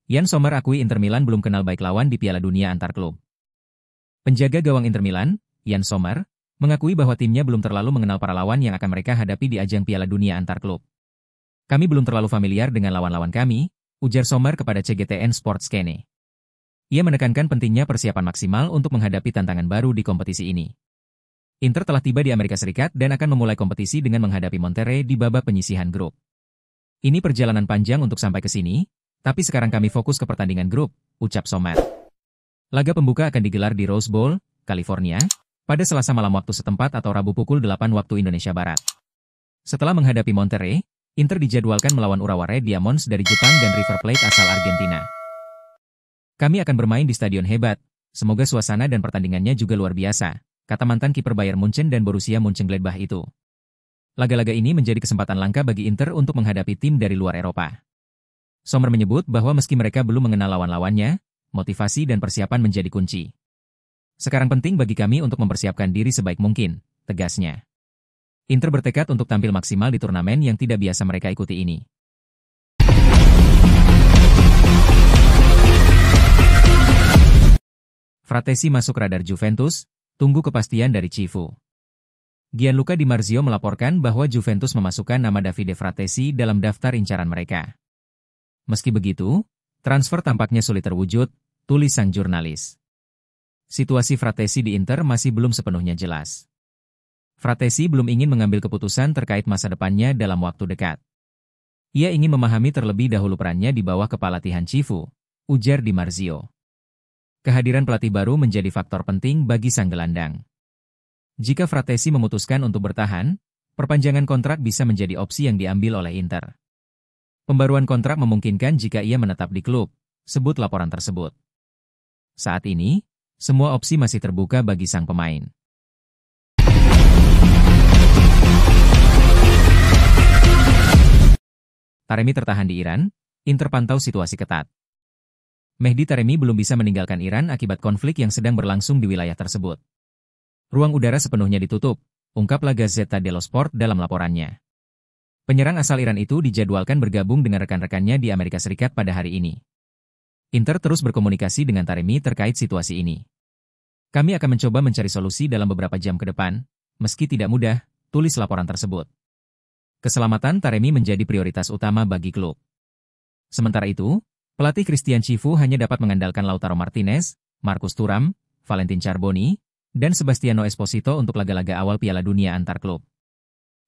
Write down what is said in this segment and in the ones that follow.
Jan Sommer akui Inter Milan belum kenal baik lawan di Piala Dunia antar klub. Penjaga gawang Inter Milan, Jan Sommer, mengakui bahwa timnya belum terlalu mengenal para lawan yang akan mereka hadapi di ajang Piala Dunia antar klub. Kami belum terlalu familiar dengan lawan-lawan kami, ujar Sommer kepada CGTN Sports Kene. Ia menekankan pentingnya persiapan maksimal untuk menghadapi tantangan baru di kompetisi ini. Inter telah tiba di Amerika Serikat dan akan memulai kompetisi dengan menghadapi Monterrey di babak penyisihan grup. Ini perjalanan panjang untuk sampai ke sini, tapi sekarang kami fokus ke pertandingan grup, ucap Sommer. Laga pembuka akan digelar di Rose Bowl, California, pada Selasa malam waktu setempat atau Rabu pukul 8 waktu Indonesia Barat. Setelah menghadapi Monterrey, Inter dijadwalkan melawan Urawa Red Diamonds dari Jepang dan River Plate asal Argentina. Kami akan bermain di stadion hebat, semoga suasana dan pertandingannya juga luar biasa, kata mantan kiper Bayern Munchen dan Borussia Mönchengladbach itu. Laga-laga ini menjadi kesempatan langka bagi Inter untuk menghadapi tim dari luar Eropa. Sommer menyebut bahwa meski mereka belum mengenal lawan-lawannya, motivasi dan persiapan menjadi kunci. Sekarang penting bagi kami untuk mempersiapkan diri sebaik mungkin, tegasnya. Inter bertekad untuk tampil maksimal di turnamen yang tidak biasa mereka ikuti ini. Fratesi masuk radar Juventus, tunggu kepastian dari Cifu. Gianluca Di Marzio melaporkan bahwa Juventus memasukkan nama Davide Fratesi dalam daftar incaran mereka. Meski begitu, transfer tampaknya sulit terwujud, tulis sang jurnalis. Situasi Fratesi di Inter masih belum sepenuhnya jelas. Fratesi belum ingin mengambil keputusan terkait masa depannya dalam waktu dekat. Ia ingin memahami terlebih dahulu perannya di bawah kepelatihan Cifu, ujar Di Marzio. Kehadiran pelatih baru menjadi faktor penting bagi sang gelandang. Jika Fratesi memutuskan untuk bertahan, perpanjangan kontrak bisa menjadi opsi yang diambil oleh Inter. Pembaruan kontrak memungkinkan jika ia menetap di klub, sebut laporan tersebut. Saat ini, semua opsi masih terbuka bagi sang pemain. Taremi tertahan di Iran, Inter pantau situasi ketat. Mehdi Taremi belum bisa meninggalkan Iran akibat konflik yang sedang berlangsung di wilayah tersebut. Ruang udara sepenuhnya ditutup, ungkap La Gazzetta dello Sport dalam laporannya. Penyerang asal Iran itu dijadwalkan bergabung dengan rekan-rekannya di Amerika Serikat pada hari ini. Inter terus berkomunikasi dengan Taremi terkait situasi ini. Kami akan mencoba mencari solusi dalam beberapa jam ke depan, meski tidak mudah, tulis laporan tersebut. Keselamatan Taremi menjadi prioritas utama bagi klub. Sementara itu, pelatih Christian Cifu hanya dapat mengandalkan Lautaro Martinez, Marcus Thuram, Valentin Charbonny, dan Sebastiano Esposito untuk laga-laga awal Piala Dunia antar klub.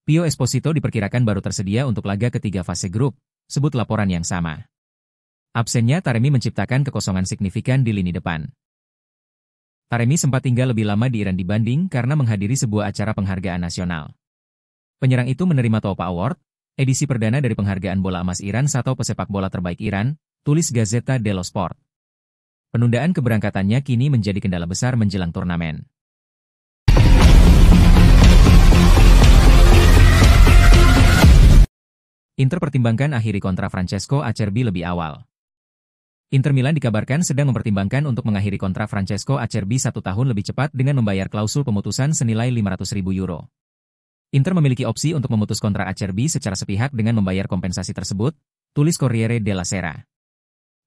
Pio Esposito diperkirakan baru tersedia untuk laga ketiga fase grup, sebut laporan yang sama. Absennya Taremi menciptakan kekosongan signifikan di lini depan. Taremi sempat tinggal lebih lama di Iran dibanding karena menghadiri sebuah acara penghargaan nasional. Penyerang itu menerima Topa Award, edisi perdana dari penghargaan bola emas Iran atau pesepak bola terbaik Iran, tulis Gazzetta dello Sport. Penundaan keberangkatannya kini menjadi kendala besar menjelang turnamen. Inter pertimbangkan akhiri kontrak Francesco Acerbi lebih awal. Inter Milan dikabarkan sedang mempertimbangkan untuk mengakhiri kontrak Francesco Acerbi 1 tahun lebih cepat dengan membayar klausul pemutusan senilai 500.000 euro. Inter memiliki opsi untuk memutus kontrak Acerbi secara sepihak dengan membayar kompensasi tersebut, tulis Corriere della Sera.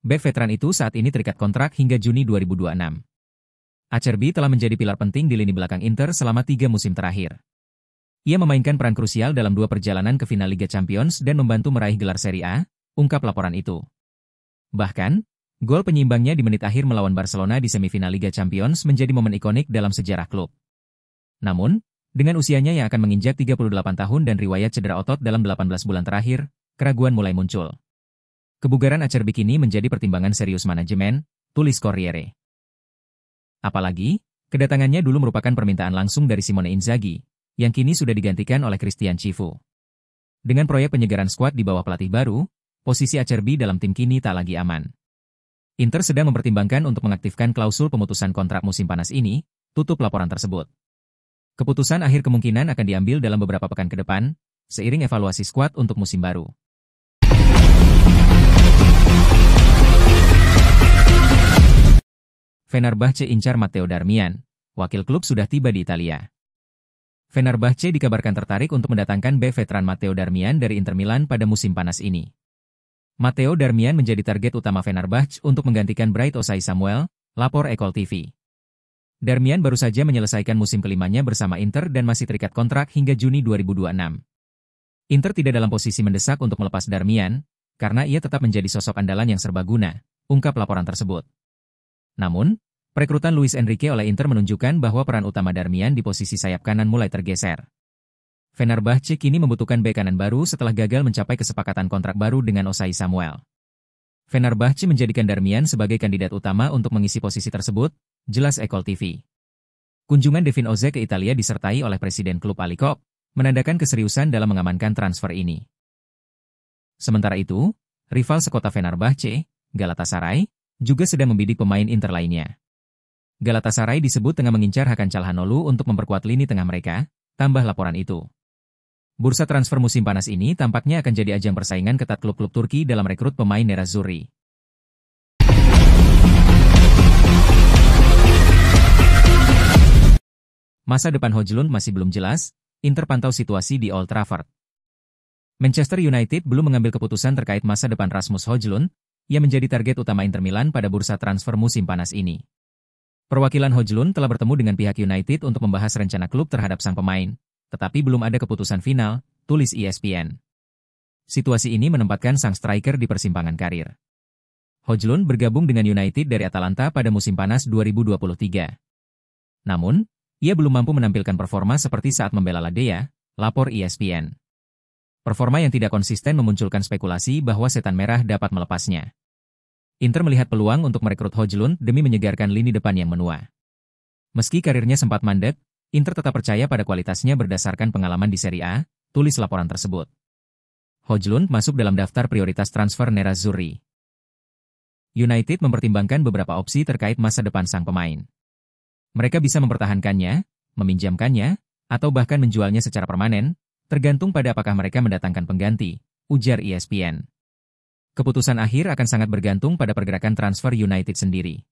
Bek veteran itu saat ini terikat kontrak hingga Juni 2026. Acerbi telah menjadi pilar penting di lini belakang Inter selama 3 musim terakhir. Ia memainkan peran krusial dalam 2 perjalanan ke final Liga Champions dan membantu meraih gelar Serie A, ungkap laporan itu. Bahkan, gol penyeimbangnya di menit akhir melawan Barcelona di semifinal Liga Champions menjadi momen ikonik dalam sejarah klub. Namun, dengan usianya yang akan menginjak 38 tahun dan riwayat cedera otot dalam 18 bulan terakhir, keraguan mulai muncul. Kebugaran Acerbi kini menjadi pertimbangan serius manajemen, tulis Corriere. Apalagi, kedatangannya dulu merupakan permintaan langsung dari Simone Inzaghi, yang kini sudah digantikan oleh Christian Cifu. Dengan proyek penyegaran skuad di bawah pelatih baru, posisi Acerbi dalam tim kini tak lagi aman. Inter sedang mempertimbangkan untuk mengaktifkan klausul pemutusan kontrak musim panas ini, tutup laporan tersebut. Keputusan akhir kemungkinan akan diambil dalam beberapa pekan ke depan, seiring evaluasi skuad untuk musim baru. Fenerbahce incar Matteo Darmian, wakil klub sudah tiba di Italia. Fenerbahce dikabarkan tertarik untuk mendatangkan bek veteran Matteo Darmian dari Inter Milan pada musim panas ini. Matteo Darmian menjadi target utama Fenerbahce untuk menggantikan Bright Osayi-Samuel, lapor Ekol TV. Darmian baru saja menyelesaikan musim kelimanya bersama Inter dan masih terikat kontrak hingga Juni 2026. Inter tidak dalam posisi mendesak untuk melepas Darmian, karena ia tetap menjadi sosok andalan yang serbaguna, ungkap laporan tersebut. Namun, perekrutan Luis Enrique oleh Inter menunjukkan bahwa peran utama Darmian di posisi sayap kanan mulai tergeser. Fenerbahce kini membutuhkan bek kanan baru setelah gagal mencapai kesepakatan kontrak baru dengan Osayi-Samuel. Fenerbahce menjadikan Darmian sebagai kandidat utama untuk mengisi posisi tersebut, jelas Ekol TV. Kunjungan Devin Oze ke Italia disertai oleh Presiden klub Ali Kopp, menandakan keseriusan dalam mengamankan transfer ini. Sementara itu, rival sekota Fenerbahce, Galatasaray, juga sedang membidik pemain Inter lainnya. Galatasaray disebut tengah mengincar Hakan Çalhanoğlu untuk memperkuat lini tengah mereka, tambah laporan itu. Bursa transfer musim panas ini tampaknya akan jadi ajang persaingan ketat klub-klub Turki dalam rekrut pemain Nerazzurri. Masa depan Højlund masih belum jelas, Inter pantau situasi di Old Trafford. Manchester United belum mengambil keputusan terkait masa depan Rasmus Højlund, yang menjadi target utama Inter Milan pada bursa transfer musim panas ini. Perwakilan Højlund telah bertemu dengan pihak United untuk membahas rencana klub terhadap sang pemain, tetapi belum ada keputusan final, tulis ESPN. Situasi ini menempatkan sang striker di persimpangan karir. Højlund bergabung dengan United dari Atalanta pada musim panas 2023. Namun, ia belum mampu menampilkan performa seperti saat membela Ladea, lapor ESPN. Performa yang tidak konsisten memunculkan spekulasi bahwa setan merah dapat melepasnya. Inter melihat peluang untuk merekrut Højlund demi menyegarkan lini depan yang menua. Meski karirnya sempat mandek, Inter tetap percaya pada kualitasnya berdasarkan pengalaman di Serie A, tulis laporan tersebut. Højlund masuk dalam daftar prioritas transfer Nerazzurri. United mempertimbangkan beberapa opsi terkait masa depan sang pemain. Mereka bisa mempertahankannya, meminjamkannya, atau bahkan menjualnya secara permanen, tergantung pada apakah mereka mendatangkan pengganti, ujar ESPN. Keputusan akhir akan sangat bergantung pada pergerakan transfer United sendiri.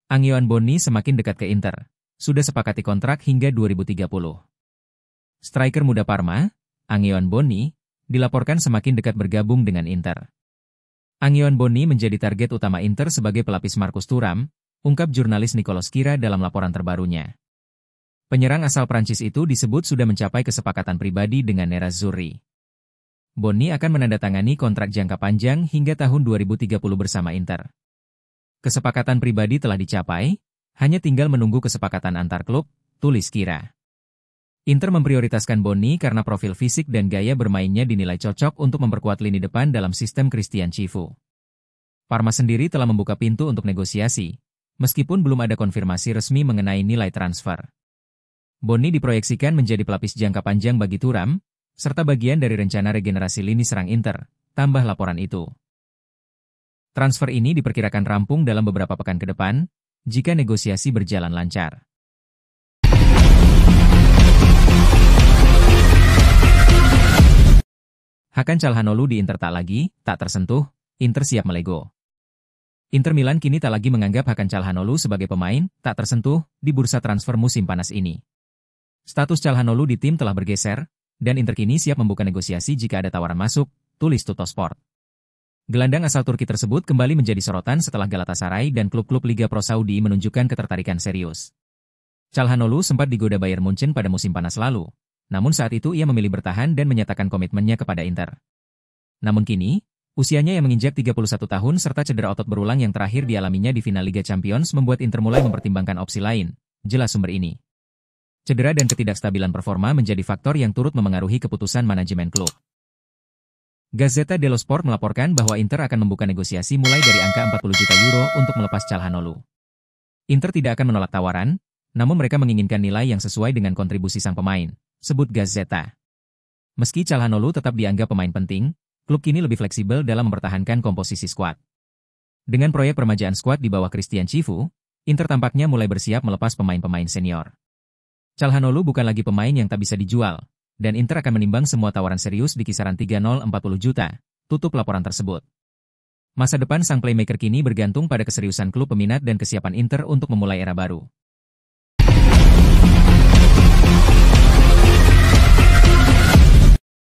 Angioan Bonni semakin dekat ke Inter, sudah sepakati kontrak hingga 2030. Striker muda Parma, Angioan Bonni, dilaporkan semakin dekat bergabung dengan Inter. Angioan Bonni menjadi target utama Inter sebagai pelapis Marcus Thuram, ungkap jurnalis Nicolas Kira dalam laporan terbarunya. Penyerang asal Prancis itu disebut sudah mencapai kesepakatan pribadi dengan Nerazzurri. Bonni akan menandatangani kontrak jangka panjang hingga tahun 2030 bersama Inter. Kesepakatan pribadi telah dicapai, hanya tinggal menunggu kesepakatan antar klub, tulis Kira. Inter memprioritaskan Bonni karena profil fisik dan gaya bermainnya dinilai cocok untuk memperkuat lini depan dalam sistem Christian Chivu. Parma sendiri telah membuka pintu untuk negosiasi, meskipun belum ada konfirmasi resmi mengenai nilai transfer. Bonni diproyeksikan menjadi pelapis jangka panjang bagi Thuram, serta bagian dari rencana regenerasi lini serang Inter, tambah laporan itu. Transfer ini diperkirakan rampung dalam beberapa pekan ke depan, jika negosiasi berjalan lancar. Hakan Çalhanoğlu di Inter tak tersentuh, Inter siap melego. Inter Milan kini tak lagi menganggap Hakan Çalhanoğlu sebagai pemain tak tersentuh di bursa transfer musim panas ini. Status Çalhanoğlu di tim telah bergeser, dan Inter kini siap membuka negosiasi jika ada tawaran masuk, tulis Tuttosport. Gelandang asal Turki tersebut kembali menjadi sorotan setelah Galatasaray dan klub-klub Liga Pro Saudi menunjukkan ketertarikan serius. Çalhanoğlu sempat digoda Bayern Munchen pada musim panas lalu, namun saat itu ia memilih bertahan dan menyatakan komitmennya kepada Inter. Namun kini, usianya yang menginjak 31 tahun serta cedera otot berulang yang terakhir dialaminya di final Liga Champions membuat Inter mulai mempertimbangkan opsi lain, jelas sumber ini. Cedera dan ketidakstabilan performa menjadi faktor yang turut memengaruhi keputusan manajemen klub. Gazzetta dello Sport melaporkan bahwa Inter akan membuka negosiasi mulai dari angka 40 juta euro untuk melepas Çalhanoğlu. Inter tidak akan menolak tawaran, namun mereka menginginkan nilai yang sesuai dengan kontribusi sang pemain, sebut Gazzetta. Meski Çalhanoğlu tetap dianggap pemain penting, klub kini lebih fleksibel dalam mempertahankan komposisi skuad. Dengan proyek permajaan skuad di bawah Christian Chivu, Inter tampaknya mulai bersiap melepas pemain-pemain senior. Çalhanoğlu bukan lagi pemain yang tak bisa dijual, dan Inter akan menimbang semua tawaran serius di kisaran 30-40 juta, tutup laporan tersebut. Masa depan sang playmaker kini bergantung pada keseriusan klub peminat dan kesiapan Inter untuk memulai era baru.